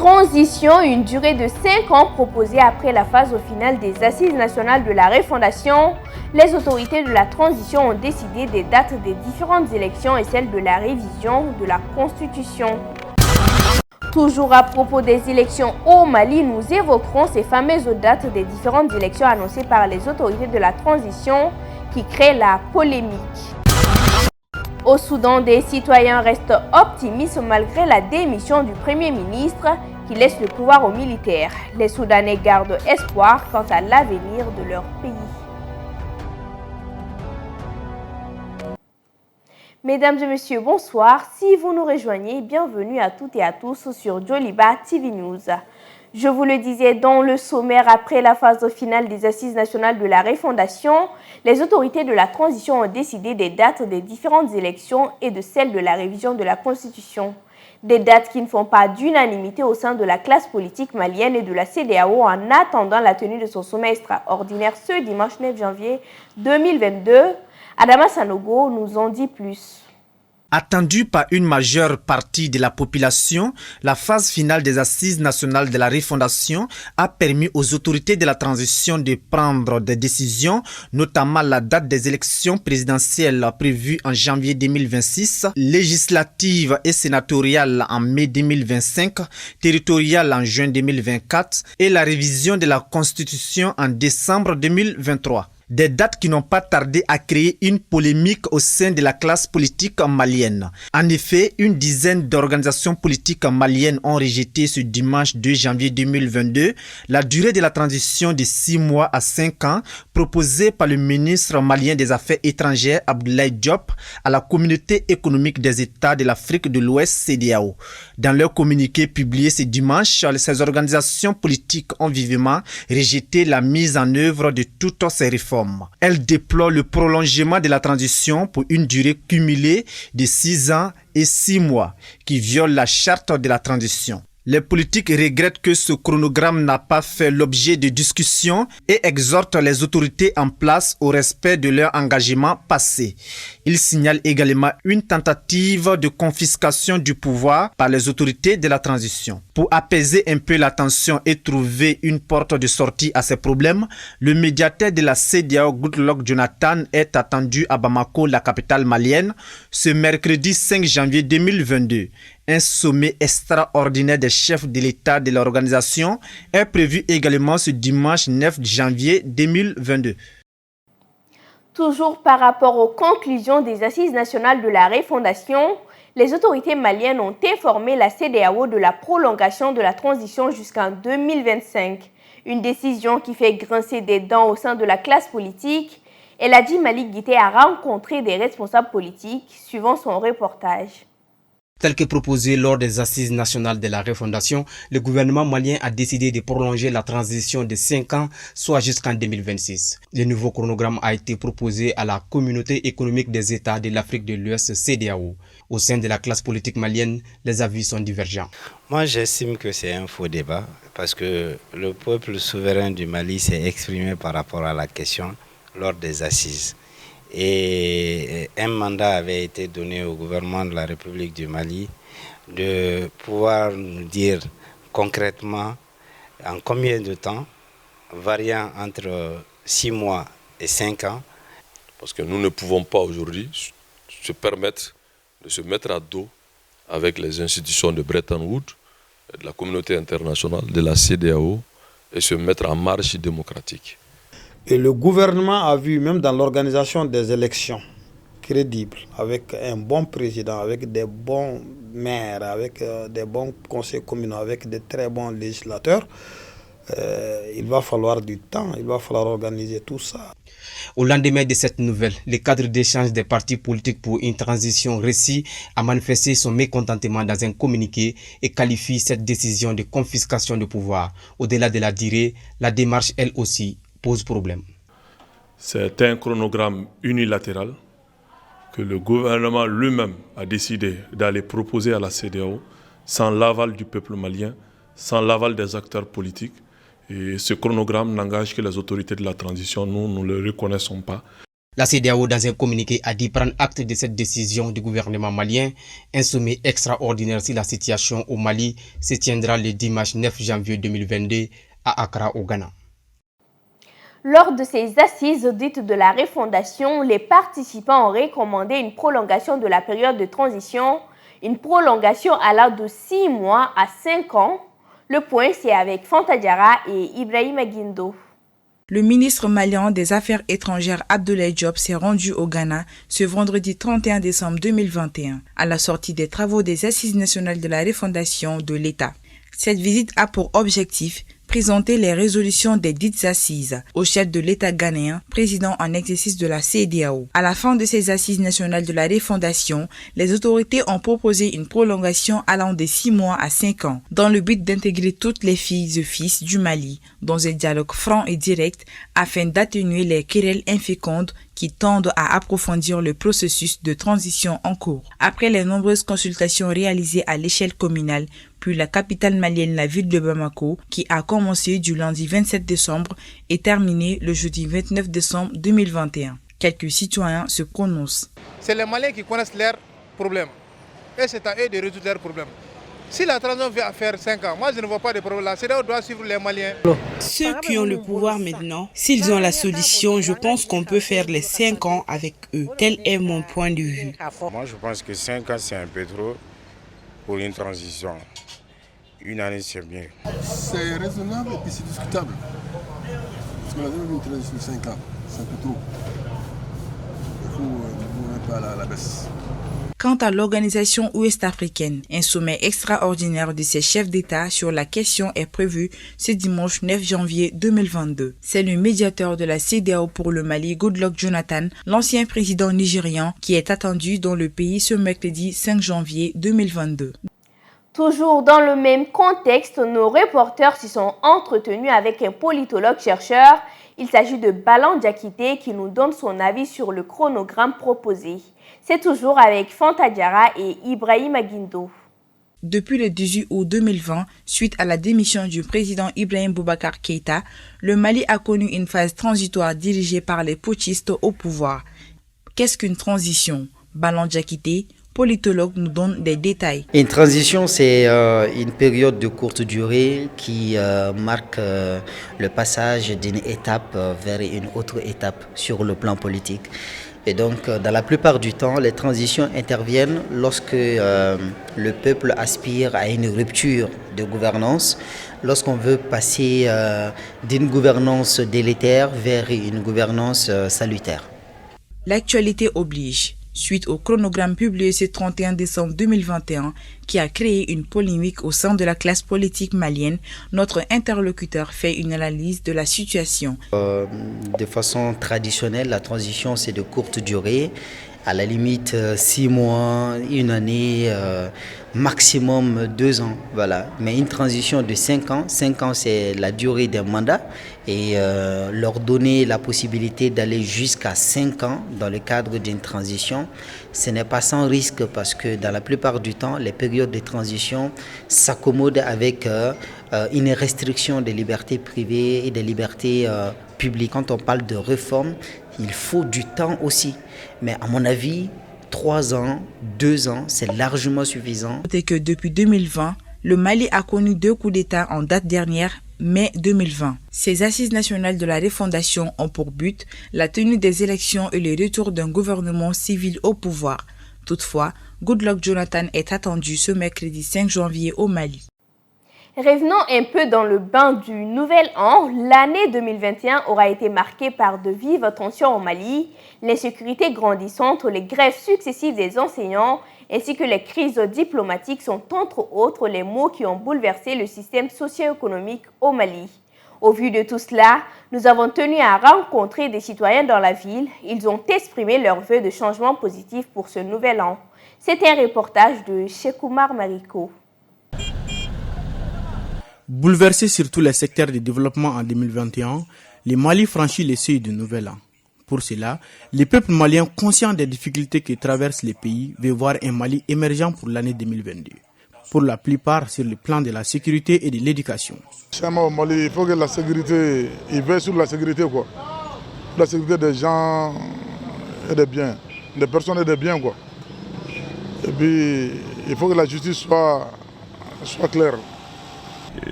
Transition, une durée de 5 ans proposée après la phase finale des Assises nationales de la refondation. Les autorités de la transition ont décidé des dates des différentes élections et celles de la révision de la Constitution. Toujours à propos des élections au Mali, nous évoquerons ces fameuses dates des différentes élections annoncées par les autorités de la transition qui créent la polémique. Au Soudan, des citoyens restent optimistes malgré la démission du Premier ministre qui laisse le pouvoir aux militaires. Les Soudanais gardent espoir quant à l'avenir de leur pays. Mesdames et messieurs, bonsoir. Si vous nous rejoignez, bienvenue à toutes et à tous sur Joliba TV News. Je vous le disais dans le sommaire, après la phase finale des Assises nationales de la refondation, les autorités de la transition ont décidé des dates des différentes élections et de celles de la révision de la Constitution. Des dates qui ne font pas d'unanimité au sein de la classe politique malienne et de la CEDEAO en attendant la tenue de son sommet extraordinaire ce dimanche 9 janvier 2022. Adama Sanogo nous en dit plus. Attendue par une majeure partie de la population, la phase finale des Assises nationales de la refondation a permis aux autorités de la transition de prendre des décisions, notamment la date des élections présidentielles prévues en janvier 2026, législatives et sénatoriales en mai 2025, territoriales en juin 2024 et la révision de la Constitution en décembre 2023. Des dates qui n'ont pas tardé à créer une polémique au sein de la classe politique malienne. En effet, une dizaine d'organisations politiques maliennes ont rejeté ce dimanche 2 janvier 2022 la durée de la transition de 6 mois à 5 ans proposée par le ministre malien des Affaires étrangères Abdoulaye Diop à la communauté économique des États de l'Afrique de l'Ouest CEDEAO. Dans leur communiqué publié ce dimanche, ces organisations politiques ont vivement rejeté la mise en œuvre de toutes ces réformes. Elle déplore le prolongement de la transition pour une durée cumulée de 6 ans et 6 mois qui viole la charte de la transition. Les politiques regrettent que ce chronogramme n'a pas fait l'objet de discussions et exhortent les autorités en place au respect de leur engagement passé. Ils signalent également une tentative de confiscation du pouvoir par les autorités de la transition. Pour apaiser un peu la tension et trouver une porte de sortie à ces problèmes, le médiateur de la CEDEAO, Goodluck Jonathan, est attendu à Bamako, la capitale malienne, ce mercredi 5 janvier 2022. Un sommet extraordinaire des chefs de l'État de l'organisation est prévu également ce dimanche 9 janvier 2022. Toujours par rapport aux conclusions des Assises nationales de la refondation, les autorités maliennes ont informé la CEDEAO de la prolongation de la transition jusqu'en 2025. Une décision qui fait grincer des dents au sein de la classe politique. Elhadji Malick Guité a rencontré des responsables politiques, suivant son reportage. Tel que proposé lors des Assises nationales de la refondation, le gouvernement malien a décidé de prolonger la transition de 5 ans, soit jusqu'en 2026. Le nouveau chronogramme a été proposé à la communauté économique des États de l'Afrique de l'Ouest CEDEAO. Au sein de la classe politique malienne, les avis sont divergents. Moi, j'estime que c'est un faux débat parce que le peuple souverain du Mali s'est exprimé par rapport à la question lors des Assises. Et un mandat avait été donné au gouvernement de la République du Mali de pouvoir nous dire concrètement en combien de temps, variant entre 6 mois et 5 ans. Parce que nous ne pouvons pas aujourd'hui se permettre de se mettre à dos avec les institutions de Bretton Woods, de la communauté internationale, de la CEDEAO et se mettre en marche démocratique. Et le gouvernement a vu, même dans l'organisation des élections crédibles, avec un bon président, avec des bons maires, avec des bons conseils communaux, avec de très bons législateurs, il va falloir du temps, il va falloir organiser tout ça. Au lendemain de cette nouvelle, le cadre d'échange des partis politiques pour une transition réussie a manifesté son mécontentement dans un communiqué et qualifie cette décision de confiscation de pouvoir. Au-delà de la durée, la démarche, elle aussi, pose problème. C'est un chronogramme unilatéral que le gouvernement lui-même a décidé d'aller proposer à la CEDEAO sans l'aval du peuple malien, sans l'aval des acteurs politiques. Et ce chronogramme n'engage que les autorités de la transition. Nous ne le reconnaissons pas. La CEDEAO, dans un communiqué, a dit prendre acte de cette décision du gouvernement malien. Un sommet extraordinaire sur la situation au Mali se tiendra le dimanche 9 janvier 2022 à Accra, au Ghana. Lors de ces assises dites de la refondation, les participants ont recommandé une prolongation de la période de transition, une prolongation allant de 6 mois à 5 ans. Le point, c'est avec Fanta Diarra et Ibrahima Guindo. Le ministre malien des Affaires étrangères Abdoulaye Diop s'est rendu au Ghana ce vendredi 31 décembre 2021 à la sortie des travaux des Assises nationales de la refondation de l'État. Cette visite a pour objectif présenter les résolutions des dites assises au chef de l'État ghanéen, président en exercice de la CEDEAO. À la fin de ces assises nationales de la refondation, les autorités ont proposé une prolongation allant de 6 mois à 5 ans, dans le but d'intégrer toutes les filles et fils du Mali dans un dialogue franc et direct afin d'atténuer les querelles infécondes qui tendent à approfondir le processus de transition en cours. Après les nombreuses consultations réalisées à l'échelle communale, puis la capitale malienne, la ville de Bamako, qui a commencé du lundi 27 décembre et terminé le jeudi 29 décembre 2021. Quelques citoyens se prononcent. C'est les Maliens qui connaissent leurs problèmes et c'est à eux de résoudre leurs problèmes. Si la transition vient à faire 5 ans, moi je ne vois pas de problème. La CEDEAO doit suivre les Maliens. Ceux qui ont le pouvoir maintenant, s'ils ont la solution, je pense qu'on peut faire les 5 ans avec eux. Tel est mon point de vue. Moi je pense que 5 ans c'est un peu trop pour une transition. Une année c'est bien. C'est raisonnable et puis c'est discutable. Parce qu'on a même une transition de 5 ans, c'est un peu trop. Il faut un peu à la baisse. Quant à l'organisation ouest-africaine, un sommet extraordinaire de ses chefs d'État sur la question est prévu ce dimanche 9 janvier 2022. C'est le médiateur de la CEDEAO pour le Mali, Goodluck Jonathan, l'ancien président nigérian, qui est attendu dans le pays ce mercredi 5 janvier 2022. Toujours dans le même contexte, nos reporters s'y sont entretenus avec un politologue-chercheur. Il s'agit de Balan Diakité qui nous donne son avis sur le chronogramme proposé. C'est toujours avec Fanta Diarra et Ibrahima Guindo. Depuis le 18 août 2020, suite à la démission du président Ibrahim Boubacar Keïta, le Mali a connu une phase transitoire dirigée par les putschistes au pouvoir. Qu'est-ce qu'une transition? Balan Diakité, politologue, nous donne des détails. Une transition, c'est une période de courte durée qui marque le passage d'une étape vers une autre étape sur le plan politique. Et donc, dans la plupart du temps, les transitions interviennent lorsque le peuple aspire à une rupture de gouvernance, lorsqu'on veut passer d'une gouvernance délétère vers une gouvernance salutaire. L'actualité oblige. Suite au chronogramme publié ce 31 décembre 2021 qui a créé une polémique au sein de la classe politique malienne, notre interlocuteur fait une analyse de la situation. De façon traditionnelle, la transition c'est de courte durée, à la limite 6 mois, une année, maximum 2 ans. Voilà. Mais une transition de 5 ans c'est la durée d'un mandat et leur donner la possibilité d'aller jusqu'à 5 ans dans le cadre d'une transition, ce n'est pas sans risque parce que dans la plupart du temps, les périodes de transition s'accommodent avec une restriction des libertés privées et des libertés publiques. Quand on parle de réforme, il faut du temps aussi. Mais à mon avis, 3 ans, 2 ans, c'est largement suffisant. Notez que depuis 2020, le Mali a connu 2 coups d'État en date dernière, mai 2020. Ces assises nationales de la refondation ont pour but la tenue des élections et le retour d'un gouvernement civil au pouvoir. Toutefois, Goodluck Jonathan est attendu ce mercredi 5 janvier au Mali. Revenons un peu dans le bain du nouvel an. L'année 2021 aura été marquée par de vives tensions au Mali, l'insécurité grandissante, les grèves successives des enseignants ainsi que les crises diplomatiques sont entre autres les maux qui ont bouleversé le système socio-économique au Mali. Au vu de tout cela, nous avons tenu à rencontrer des citoyens dans la ville. Ils ont exprimé leurs vœux de changement positif pour ce nouvel an. C'est un reportage de Chekoumar Mariko. Bouleversé sur tous les secteurs de développement en 2021, le Mali franchit le seuil du nouvel an. Pour cela, le peuple malien, conscient des difficultés que traverse le pays, veut voir un Mali émergent pour l'année 2022. Pour la plupart sur le plan de la sécurité et de l'éducation. Au Mali, il faut que la sécurité, il veille sur la sécurité quoi. La sécurité des gens, et des biens, des personnes et des biens, quoi. Et puis, il faut que la justice soit claire.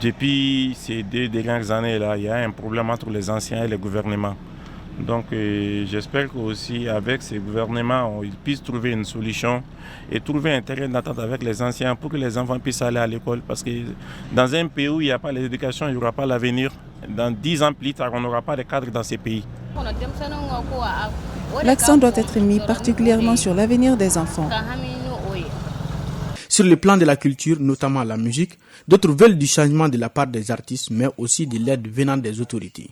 Depuis ces 2 dernières années-là, il y a un problème entre les anciens et les gouvernements. Donc j'espère qu'aussi avec ces gouvernements, ils puissent trouver une solution et trouver un terrain d'entente avec les anciens pour que les enfants puissent aller à l'école. Parce que dans un pays où il n'y a pas l'éducation, il n'y aura pas l'avenir. Dans 10 ans plus tard, on n'aura pas de cadre dans ces pays. L'accent doit être mis particulièrement sur l'avenir des enfants. Sur le plan de la culture, notamment la musique, d'autres veulent du changement de la part des artistes, mais aussi de l'aide venant des autorités.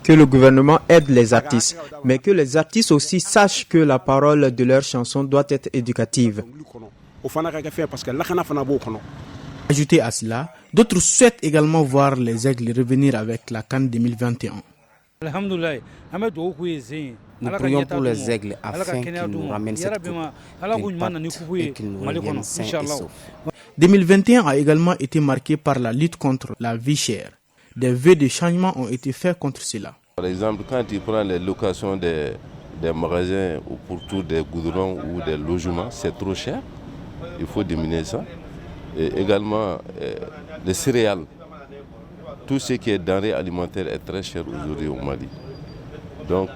Que le gouvernement aide les artistes, mais que les artistes aussi sachent que la parole de leurs chansons doit être éducative. Ajouté à cela, d'autres souhaitent également voir les Aigles revenir avec la CAN 2021. Nous prions pour les Aigles afin qu'ils nous ramènent cette coupe, qu'ils partent et qu'ils nous reviennent sains et saufs. 2021 a également été marqué par la lutte contre la vie chère. Des vœux de changement ont été faits contre cela. Par exemple, quand il prend les locations des magasins ou pour tout des goudrons ou des logements, c'est trop cher. Il faut diminuer ça. Et également, les céréales. Tout ce qui est denrées alimentaires est très cher aujourd'hui au Mali. Donc,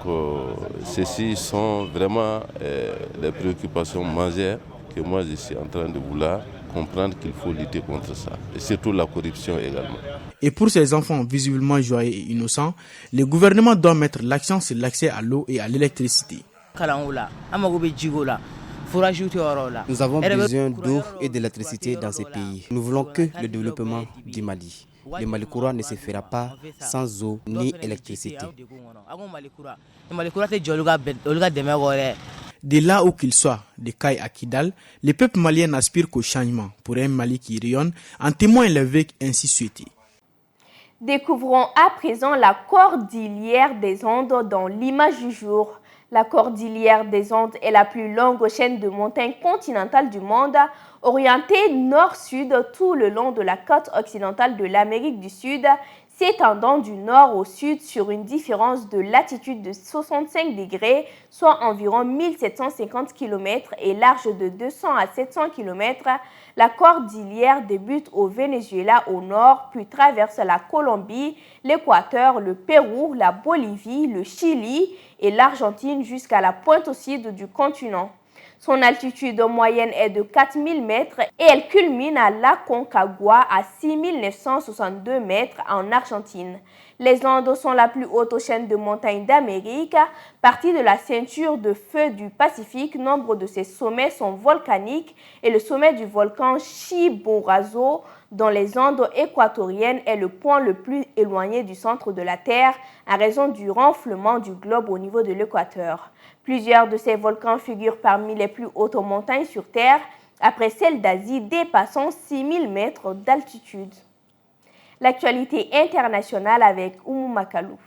ceci sont vraiment des préoccupations majeures que moi je suis en train de vouloir comprendre qu'il faut lutter contre ça. Et surtout la corruption également. Et pour ces enfants visiblement joyeux et innocents, le gouvernement doit mettre l'accent sur l'accès à l'eau et à l'électricité. Nous avons besoin d'eau et d'électricité dans ces pays. Nous voulons que le développement du Mali. Le Malikoura ne se fera pas sans eau ni électricité. De là où qu'il soit, de Caille à Kidal, le peuple malien n'aspire qu'au changement pour un Mali qui rayonne, en témoigne le vœu ainsi souhaité. Découvrons à présent la cordillère des Andes dans l'image du jour. La cordillère des Andes est la plus longue chaîne de montagnes continentales du monde, orientée nord-sud tout le long de la côte occidentale de l'Amérique du Sud, s'étendant du nord au sud sur une différence de latitude de 65 degrés, soit environ 1750 km et large de 200 à 700 km. La cordillère débute au Venezuela au nord, puis traverse la Colombie, l'Équateur, le Pérou, la Bolivie, le Chili et l'Argentine jusqu'à la pointe au sud du continent. Son altitude moyenne est de 4000 mètres et elle culmine à l'Aconcagua à 6962 mètres en Argentine. Les Andes sont la plus haute chaîne de montagnes d'Amérique. Partie de la ceinture de feu du Pacifique, nombre de ses sommets sont volcaniques et le sommet du volcan Chimborazo dans les Andes équatoriennes est le point le plus éloigné du centre de la Terre à raison du renflement du globe au niveau de l'équateur. Plusieurs de ces volcans figurent parmi les plus hautes montagnes sur Terre, après celles d'Asie dépassant 6000 mètres d'altitude. L'actualité internationale avec Oumou Makalou.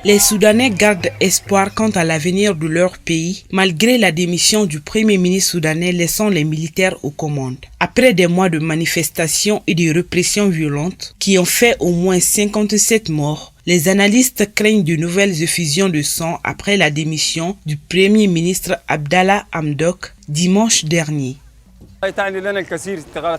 Les Soudanais gardent espoir quant à l'avenir de leur pays, malgré la démission du premier ministre soudanais laissant les militaires aux commandes. Après des mois de manifestations et de répressions violentes qui ont fait au moins 57 morts, les analystes craignent de nouvelles effusions de sang après la démission du premier ministre Abdallah Hamdok dimanche dernier.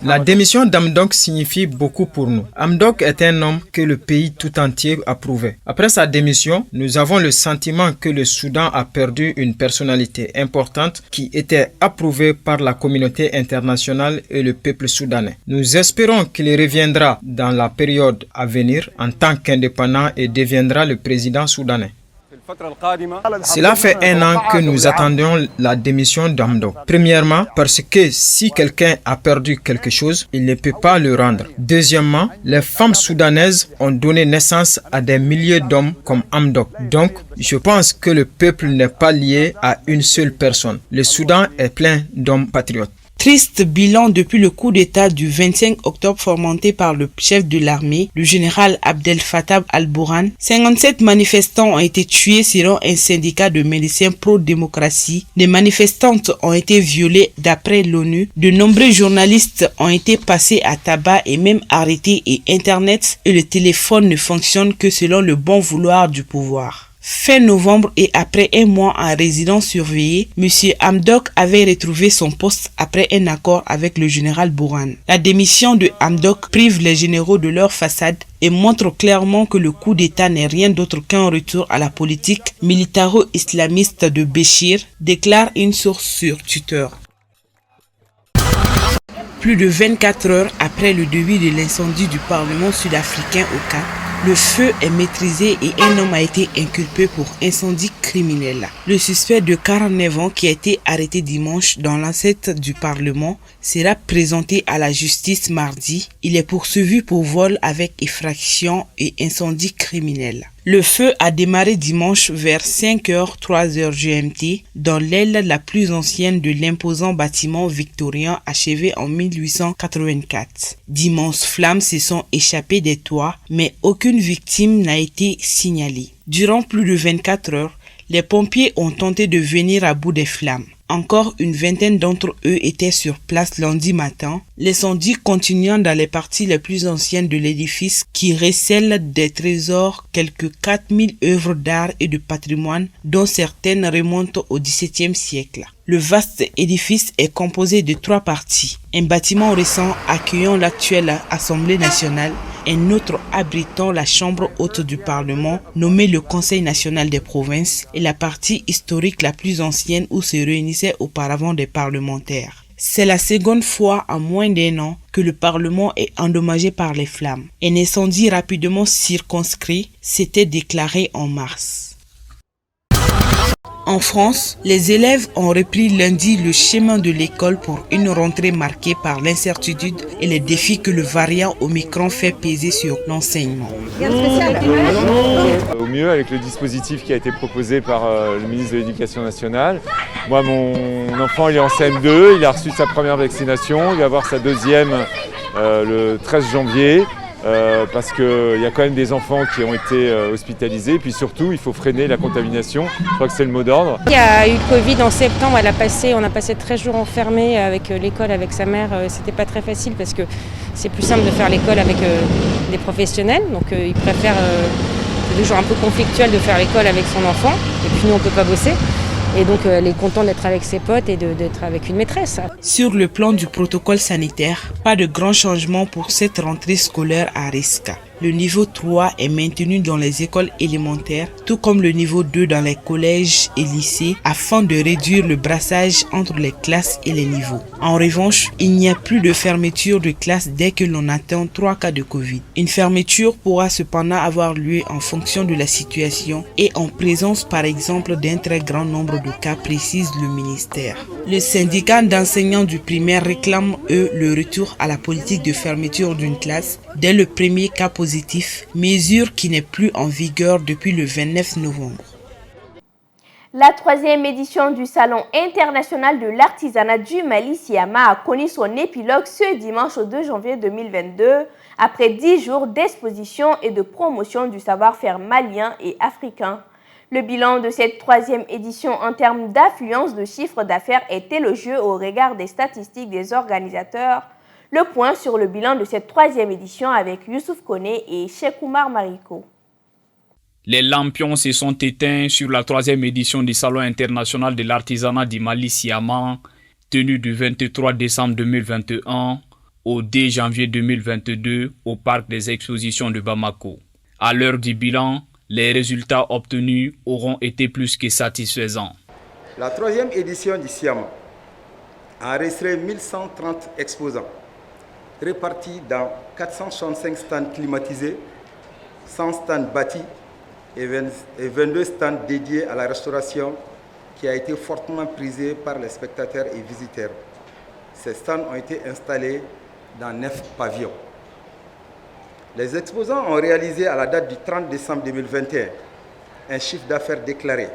La démission d'Hamdok signifie beaucoup pour nous. Hamdok est un homme que le pays tout entier approuvait. Après sa démission, nous avons le sentiment que le Soudan a perdu une personnalité importante qui était approuvée par la communauté internationale et le peuple soudanais. Nous espérons qu'il reviendra dans la période à venir en tant qu'indépendant et deviendra le président soudanais. Cela fait 1 an que nous attendions la démission d'Hamdok. Premièrement, parce que si quelqu'un a perdu quelque chose, il ne peut pas le rendre. Deuxièmement, les femmes soudanaises ont donné naissance à des milliers d'hommes comme Hamdok. Donc, je pense que le peuple n'est pas lié à une seule personne. Le Soudan est plein d'hommes patriotes. Triste bilan depuis le coup d'État du 25 octobre fomenté par le chef de l'armée, le général Abdel Fattah al-Burhan. 57 manifestants ont été tués selon un syndicat de médecins pro-démocratie. Des manifestantes ont été violées d'après l'ONU. De nombreux journalistes ont été passés à tabac et même arrêtés et Internet et le téléphone ne fonctionnent que selon le bon vouloir du pouvoir. Fin novembre et après un mois en résidence surveillée, M. Hamdok avait retrouvé son poste après un accord avec le général Burhan. La démission de Hamdok prive les généraux de leur façade et montre clairement que le coup d'État n'est rien d'autre qu'un retour à la politique militaro-islamiste de Béchir, déclare une source sur Twitter. Plus de 24 heures après le début de l'incendie du Parlement sud-africain au Cap, le feu est maîtrisé et un homme a été inculpé pour incendie criminel. Le suspect de 49 ans qui a été arrêté dimanche dans l'enceinte du Parlement sera présenté à la justice mardi. Il est poursuivi pour vol avec effraction et incendie criminel. Le feu a démarré dimanche vers 5h, 3h GMT dans l'aile la plus ancienne de l'imposant bâtiment victorien achevé en 1884. D'immenses flammes se sont échappées des toits, mais aucune victime n'a été signalée. Durant plus de 24 heures, les pompiers ont tenté de venir à bout des flammes. Encore une vingtaine d'entre eux étaient sur place lundi matin, l'incendie continuant dans les parties les plus anciennes de l'édifice qui recèle des trésors, quelques 4000 œuvres d'art et de patrimoine dont certaines remontent au XVIIe siècle. Le vaste édifice est composé de 3 parties. Un bâtiment récent accueillant l'actuelle Assemblée nationale, un autre abritant la chambre haute du Parlement, nommé le Conseil national des provinces, et la partie historique la plus ancienne où se réunissaient auparavant des parlementaires. C'est la seconde fois en moins d'1 an que le Parlement est endommagé par les flammes. Un incendie rapidement circonscrit s'était déclaré en mars. En France, les élèves ont repris lundi le chemin de l'école pour une rentrée marquée par l'incertitude et les défis que le variant Omicron fait peser sur l'enseignement. Au mieux avec le dispositif qui a été proposé par le ministre de l'Éducation nationale. Moi, mon enfant il est en CM2, il a reçu sa première vaccination, il va avoir sa deuxième le 13 janvier. Parce qu'il y a quand même des enfants qui ont été hospitalisés et puis surtout il faut freiner la contamination, je crois que c'est le mot d'ordre. Il y a eu le Covid en septembre, on a passé 13 jours enfermés avec l'école, avec sa mère, c'était pas très facile parce que c'est plus simple de faire l'école avec des professionnels, donc ils préfèrent, c'est toujours un peu conflictuel de faire l'école avec son enfant et puis nous on peut pas bosser. Et donc elle est contente d'être avec ses potes et d'être avec une maîtresse. Sur le plan du protocole sanitaire, pas de grands changements pour cette rentrée scolaire à risque. Le niveau 3 est maintenu dans les écoles élémentaires, tout comme le niveau 2 dans les collèges et lycées, afin de réduire le brassage entre les classes et les niveaux. En revanche, il n'y a plus de fermeture de classe dès que l'on atteint 3 cas de Covid. Une fermeture pourra cependant avoir lieu en fonction de la situation et en présence par exemple d'un très grand nombre de cas, précise le ministère. Le syndicat d'enseignants du primaire réclame, eux, le retour à la politique de fermeture d'une classe dès le premier cas positif, mesure qui n'est plus en vigueur depuis le 29 novembre. La 3e édition du Salon international de l'artisanat du Mali, Siama, a connu son épilogue ce dimanche 2 janvier 2022, après 10 jours d'exposition et de promotion du savoir-faire malien et africain. Le bilan de cette 3e édition en termes d'affluence de chiffre d'affaires est élogieux au regard des statistiques des organisateurs. Le point sur le bilan de cette 3e édition avec Youssouf Koné et Cheikh Oumar Mariko. Les lampions se sont éteints sur la 3e édition du Salon international de l'artisanat du Mali Siama, tenu du 23 décembre 2021 au 2 janvier 2022 au Parc des Expositions de Bamako. À l'heure du bilan, les résultats obtenus auront été plus que satisfaisants. La 3e édition du Siama a enregistré 1130 exposants, répartis dans 465 stands climatisés, 100 stands bâtis et 22 stands dédiés à la restauration qui a été fortement prisé par les spectateurs et visiteurs. Ces stands ont été installés dans 9 pavillons. Les exposants ont réalisé à la date du 30 décembre 2021 un chiffre d'affaires déclaré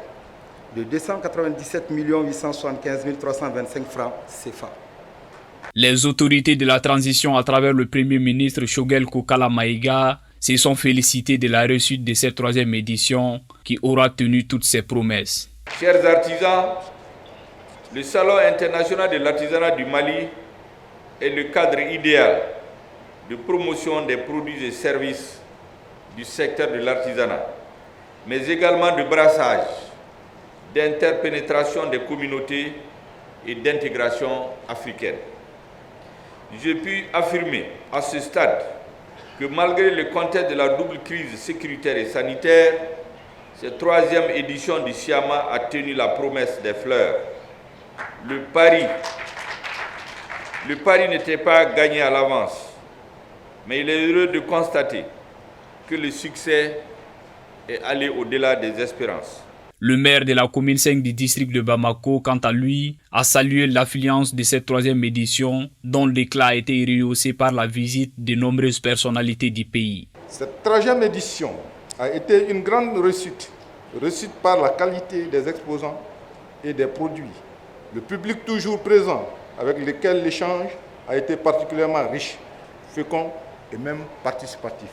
de 297 875 325 francs CFA, Les autorités de la transition à travers le Premier ministre Choguel Kokala Maïga se sont félicitées de la réussite de cette 3e édition qui aura tenu toutes ses promesses. Chers artisans, le Salon international de l'artisanat du Mali est le cadre idéal de promotion des produits et services du secteur de l'artisanat, mais également de brassage, d'interpénétration des communautés et d'intégration africaine. J'ai pu affirmer à ce stade que malgré le contexte de la double crise sécuritaire et sanitaire, cette 3e édition du Siama a tenu la promesse des fleurs. Le pari n'était pas gagné à l'avance, mais il est heureux de constater que le succès est allé au-delà des espérances. Le maire de la commune 5 du district de Bamako, quant à lui, a salué l'affluence de cette 3e édition dont l'éclat a été rehaussé par la visite de nombreuses personnalités du pays. Cette 3e édition a été une grande réussite par la qualité des exposants et des produits. Le public toujours présent avec lequel l'échange a été particulièrement riche, fécond et même participatif.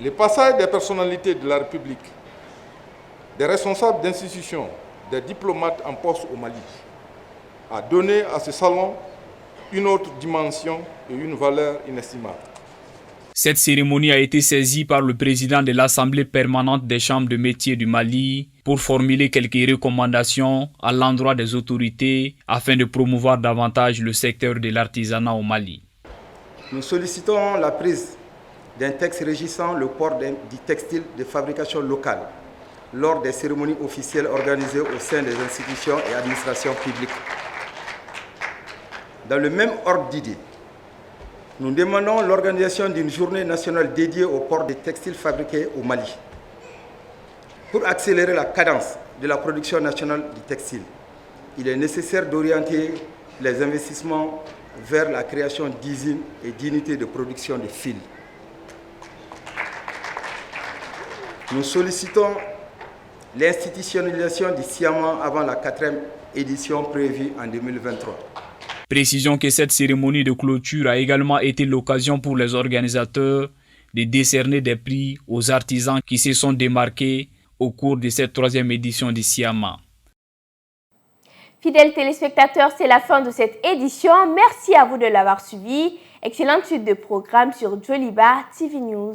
Les passages des personnalités de la République, des responsables d'institutions, des diplomates en poste au Mali, a donné à ce salon une autre dimension et une valeur inestimable. Cette cérémonie a été saisie par le président de l'Assemblée permanente des chambres de métiers du Mali pour formuler quelques recommandations à l'endroit des autorités afin de promouvoir davantage le secteur de l'artisanat au Mali. Nous sollicitons la prise d'un texte régissant le port du textile de fabrication locale lors des cérémonies officielles organisées au sein des institutions et administrations publiques. Dans le même ordre d'idées, nous demandons l'organisation d'une journée nationale dédiée au port des textiles fabriqués au Mali. Pour accélérer la cadence de la production nationale du textile, il est nécessaire d'orienter les investissements vers la création d'usines et d'unités de production de fils. Nous sollicitons l'institutionnalisation du Siama avant la 4e édition prévue en 2023. Précisons que cette cérémonie de clôture a également été l'occasion pour les organisateurs de décerner des prix aux artisans qui se sont démarqués au cours de cette 3e édition du Siama. Fidèles téléspectateurs, c'est la fin de cette édition. Merci à vous de l'avoir suivi. Excellente suite de programmes sur Joliba TV News.